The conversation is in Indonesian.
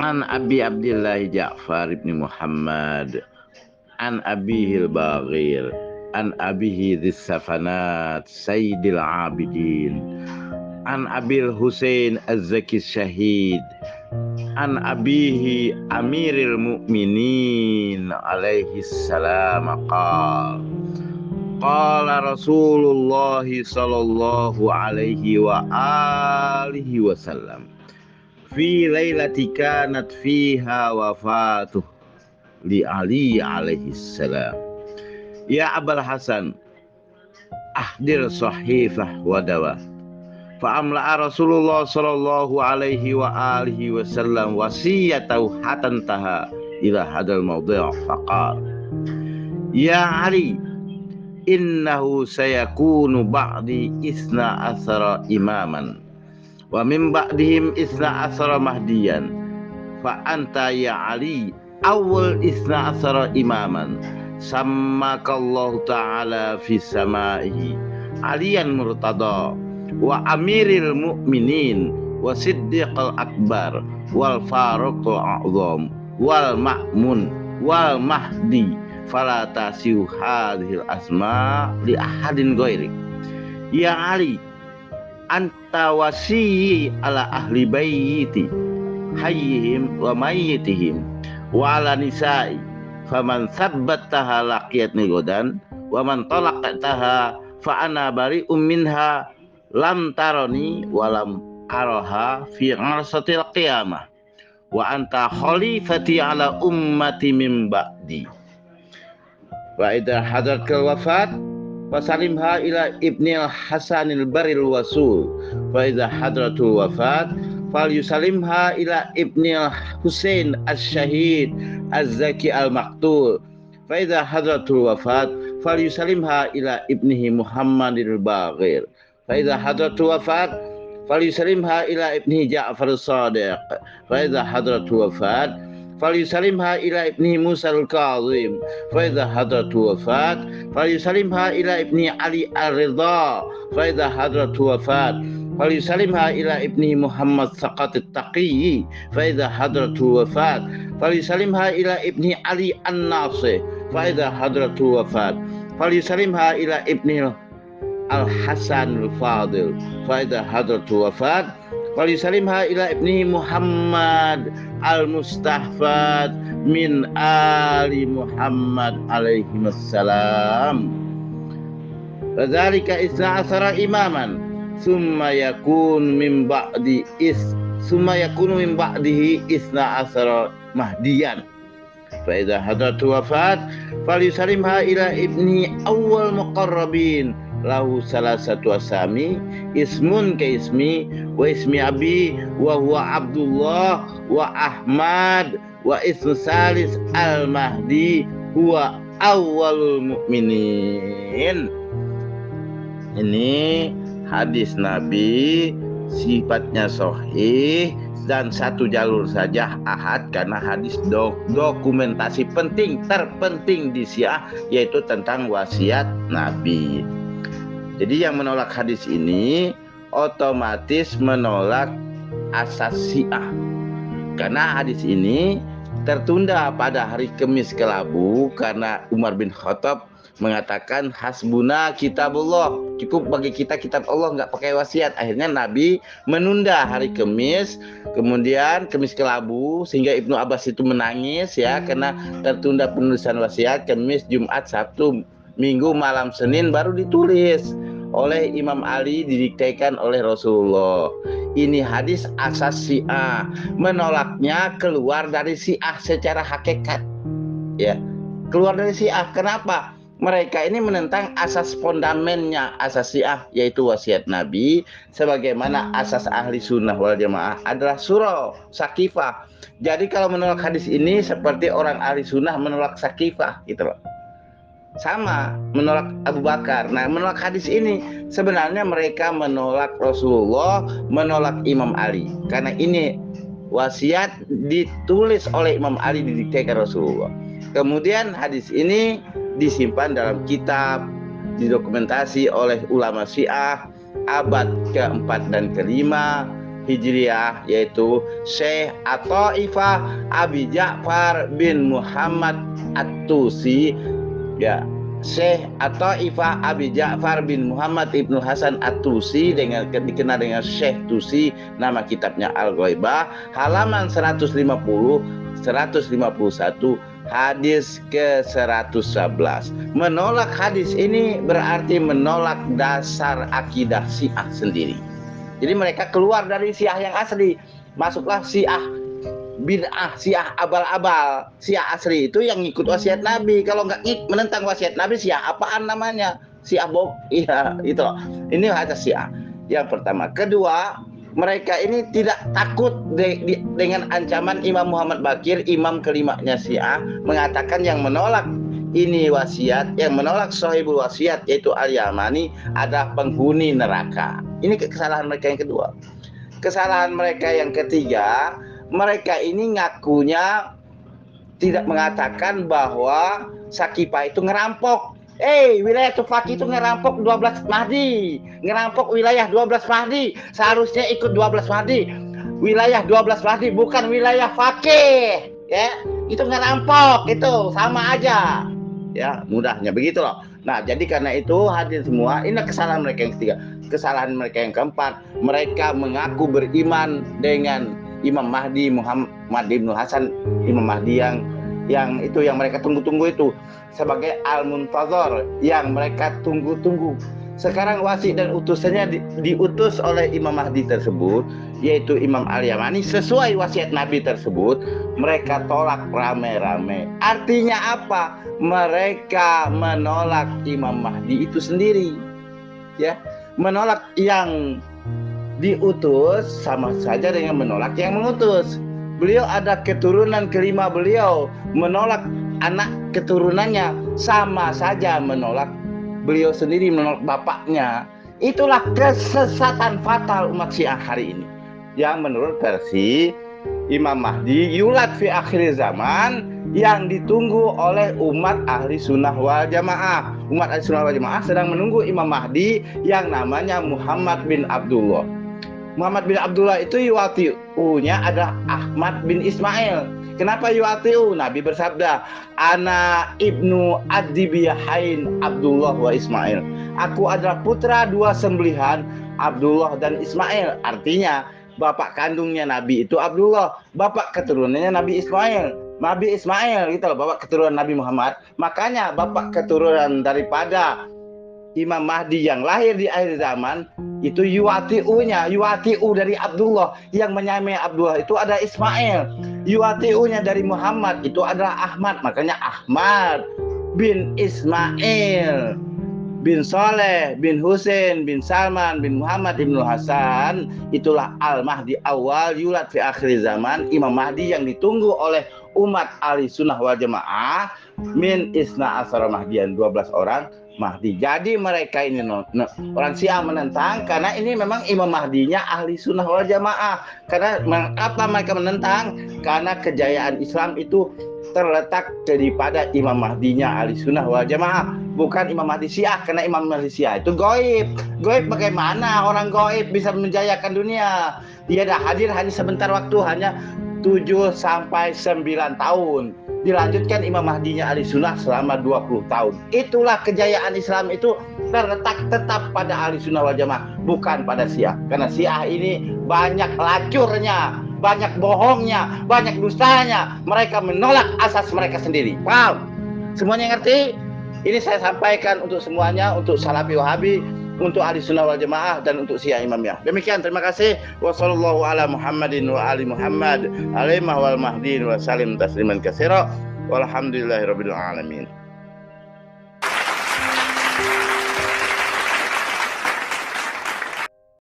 An Abi Abdillah Ja'far ibn Muhammad an Abihil Baghir an Abihi Dhis Safanat Sayyidil Abidin an Abil Husain Az-Zaki Syahid an Abihi Amiril Mu'minin alaihi salam qala Rasulullah sallallahu alaihi wa alihi wasallam fi lailati kanat fiha wafatuh li Ali alaihi salam ya Abul Hasan ahdir sahifah wa dawa fa'amla'a Rasulullah sallallahu alaihi wa alihi wasallam wasiyatahu hatan taha ila hadal mawdi' faqal ya Ali innahu sayakunu ba'di isna asara imaman wa min ba'dihim isna asara mahdiyan fa anta ya Ali awal isna asara imaman sammakallahu ta'ala fi samaihi aliyan murtada wa amiril mu'minin wa siddiqal akbar wal faruqul a'zam wal ma'mun wal mahdi fala tasiu hadhil asma li ahadin ghairi ya Ali anta wasiyi ala ahli bayti hayyihim wa mayyitihim wa ala nisa'i faman thabbataha laqiyatni godan wa man talaqtaha fa ana bari'um minha lam tarani wa lam araha fi arsatil qiyamah wa anta khalifati ala ummati min ba'di wa idza hadarakal wafat fasalimha ila ibni al-hasanil baril wasul wa idza hadratul wafat falyusalimha ila ibni al-husain as-syahid az-zaki al-maqtul fa idza hadratul wafat falyusalimha ila ibnihi Muhammadil Baghir fa idza hadratul wafat falyusalimha ila ibnihi Ja'far as-Sadiq fa idza hadratul wafat falyusalimha ila ibni Musa al-Kazim fa idza hadratu wafat falyusalimha ila ibni Ali ar-Ridha fa idza hadratu wafat falyusalimha ila ibni Muhammad Saqat at-Taqi fa idza hadratu wafat falyusalimha ila ibni Ali an-Nasih fa idza hadratu wafat falyusalimha ila ibni al-Hasan al-Fadil fa idza hadratu wafat falyusalimha ila ibni Muhammad al-Mustahfad min ali Muhammad alaihi wassalam fadzalika isna asara imaman summa yakunu min ba'dihi isna asara mahdiyan fa idza hadratu wafat falyusalimha ila ibni awwal muqarrabin lahu salah satu asami ismun ka ismi wa ismi abi wa huwa Abdullah wa Ahmad wa ismu salis al-mahdi huwa awwalul mu'minin. Ini hadis Nabi sifatnya sahih dan satu jalur saja ahad karena hadis dokumentasi penting terpenting di Syiah yaitu tentang wasiat Nabi. Jadi yang menolak hadis ini otomatis menolak asas Syiah. Karena hadis ini tertunda pada hari Kamis Kelabu karena Umar bin Khattab mengatakan hasbuna kitabullah, cukup bagi kita kitab Allah, nggak pakai wasiat. Akhirnya Nabi menunda hari Kamis, kemudian Kamis Kelabu, sehingga Ibnu Abbas itu menangis ya karena tertunda penulisan wasiat. Kamis, Jumat, Sabtu, Minggu, malam Senin baru ditulis oleh Imam Ali, didiktekan oleh Rasulullah. Ini hadis asas Syiah, menolaknya keluar dari Syiah secara hakikat ya, keluar dari Syiah. Kenapa? Mereka ini menentang asas fondamennya asas Syiah, yaitu wasiat Nabi, sebagaimana asas ahli sunnah wal jamaah adalah surah sakifah. Jadi kalau menolak hadis ini seperti orang ahli sunnah menolak sakifah gitu loh, sama menolak Abu Bakar. Nah, menolak hadis ini sebenarnya mereka menolak Rasulullah, menolak Imam Ali, karena ini wasiat ditulis oleh Imam Ali, didiktekan Rasulullah. Kemudian hadis ini disimpan dalam kitab, didokumentasi oleh ulama Syiah abad ke-4 dan ke-5 Hijriah, yaitu Syekh At-Thaifah Abi Ja'far bin Muhammad At-Tusi, ya, Syekh At-Thaifah Abi Ja'far bin Muhammad Ibnu Hasan At-Tusi, dikenal dengan Syekh Tusi, nama kitabnya Al-Ghaibah, halaman 150 151, hadis ke-111. Menolak hadis ini berarti menolak dasar akidah Syiah sendiri. Jadi mereka keluar dari Syiah yang asli, masuklah Syiah bid'ah, Syiah abal-abal. Syiah asli itu yang ngikut wasiat Nabi. Kalau nggak menentang wasiat Nabi, Syiah apaan namanya? Syiah iya, itu loh. Ini ada Syiah yang pertama. Kedua, mereka ini tidak takut dengan ancaman Imam Muhammad Baqir, imam kelimanya Syiah, mengatakan yang menolak ini wasiat, yang menolak sahibul wasiat yaitu Al-Yamani adalah penghuni neraka. Ini kesalahan mereka yang kedua. Kesalahan mereka yang ketiga, mereka ini ngakunya tidak mengatakan bahwa Sakifah itu ngerampok. Wilayah Tufaki itu ngerampok 12 Mahdi, ngerampok wilayah 12 Mahdi, seharusnya ikut 12 Mahdi. Wilayah 12 Mahdi bukan wilayah Fakih, ya. Itu ngerampok, itu sama aja. Ya, mudahnya begitu loh. Nah, jadi karena itu hadir semua, ini kesalahan mereka yang ketiga. Kesalahan mereka yang keempat, mereka mengaku beriman dengan Imam Mahdi Muhammad Ibnu Hasan, Imam Mahdi yang itu yang mereka tunggu-tunggu itu sebagai al-muntazar, yang mereka tunggu-tunggu. Sekarang wasi dan utusannya diutus oleh Imam Mahdi tersebut, yaitu Imam Al-Yamani, sesuai wasiat Nabi tersebut. Mereka tolak rame-rame. Artinya apa? Mereka menolak Imam Mahdi itu sendiri, ya. Menolak yang diutus sama saja dengan menolak yang mengutus. Beliau ada keturunan kelima beliau, menolak anak keturunannya sama saja menolak beliau sendiri, menolak bapaknya. Itulah kesesatan fatal umat Syiah hari ini, yang menurut versi Imam Mahdi yulad fi akhir zaman, yang ditunggu oleh umat ahli sunnah wal jamaah. Umat ahli sunnah wal jamaah sedang menunggu Imam Mahdi yang namanya Muhammad bin Abdullah. Muhammad bin Abdullah itu yuwati'unya adalah Ahmad bin Ismail. Kenapa yuwati'u? Nabi bersabda, ana ibnu ad-dibiyahain Abdullah wa Ismail. Aku adalah putra dua sembelihan, Abdullah dan Ismail. Artinya bapak kandungnya Nabi itu Abdullah, bapak keturunannya Nabi Ismail. Nabi Ismail gitu loh, bapak keturunan Nabi Muhammad. Makanya bapak keturunan daripada Imam Mahdi yang lahir di akhir zaman itu yuwati'unya, yuwati'u dari Abdullah, yang menyamai Abdullah itu ada Ismail. Yuwati'unya dari Muhammad itu adalah Ahmad, makanya Ahmad bin Ismail bin Saleh bin Husain bin Salman bin Muhammad ibnu Hasan. Itulah Al-Mahdi awal yulad fi akhir zaman, Imam Mahdi yang ditunggu oleh umat ahli sunnah wal jamaah min isna asara mahdian, 12 orang Mahdi. Jadi mereka ini orang Syiah menentang karena ini memang Imam Mahdinya ahli sunnah wal jamaah. Karena apa mereka menentang? Karena kejayaan Islam itu terletak daripada Imam Mahdinya ahli sunnah wal jamaah, bukan Imam Mahdi Syiah. Karena Imam Mahdi Syiah itu goib. Goib bagaimana orang goib bisa menjayakan dunia? Dia dah hadir hanya sebentar waktu, hanya 7 sampai 9 tahun. Dilanjutkan Imam Mahdinya ahli sunnah selama 20 tahun. Itulah kejayaan Islam itu terletak tetap pada ahli sunnah wal jamaah, bukan pada Syiah. Karena Syiah ini banyak lacurnya, banyak bohongnya, banyak dustanya. Mereka menolak asas mereka sendiri. Paham? Semuanya ngerti? Ini saya sampaikan untuk semuanya, untuk Salafi Wahabi, untuk ahli sunnah wal jamaah, dan untuk Syiah imamiyah. Demikian, terima kasih. Wassallallahu ala Muhammadin wa ali Muhammad alaimah wal mahdin wa salim tasliman katsira walhamdulillahirabbil alamin.